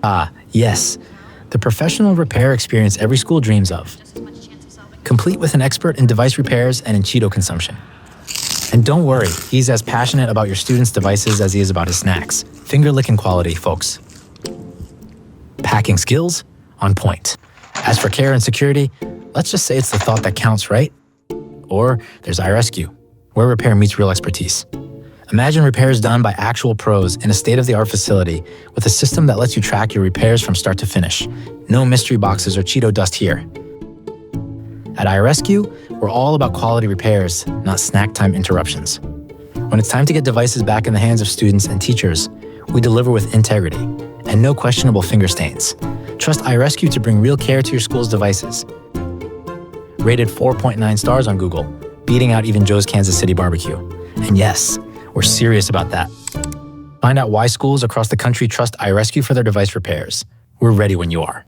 Ah, yes, the professional repair experience every school dreams of, complete with an expert in device repairs and in Cheeto consumption. And don't worry, he's as passionate about your students' devices as he is about his snacks. Finger-licking quality, folks. Packing skills? On point. As for care and security, let's just say it's the thought that counts, right? Or there's iResQ, where repair meets real expertise. Imagine repairs done by actual pros in a state-of-the-art facility with a system that lets you track your repairs from start to finish. No mystery boxes or Cheeto dust here. At iResQ, we're all about quality repairs, not snack time interruptions. When it's time to get devices back in the hands of students and teachers, we deliver with integrity and no questionable finger stains. Trust iResQ to bring real care to your school's devices. Rated 4.9 stars on Google, beating out even Joe's Kansas City barbecue. And yes, we're serious about that. Find out why schools across the country trust iResQ for their device repairs. We're ready when you are.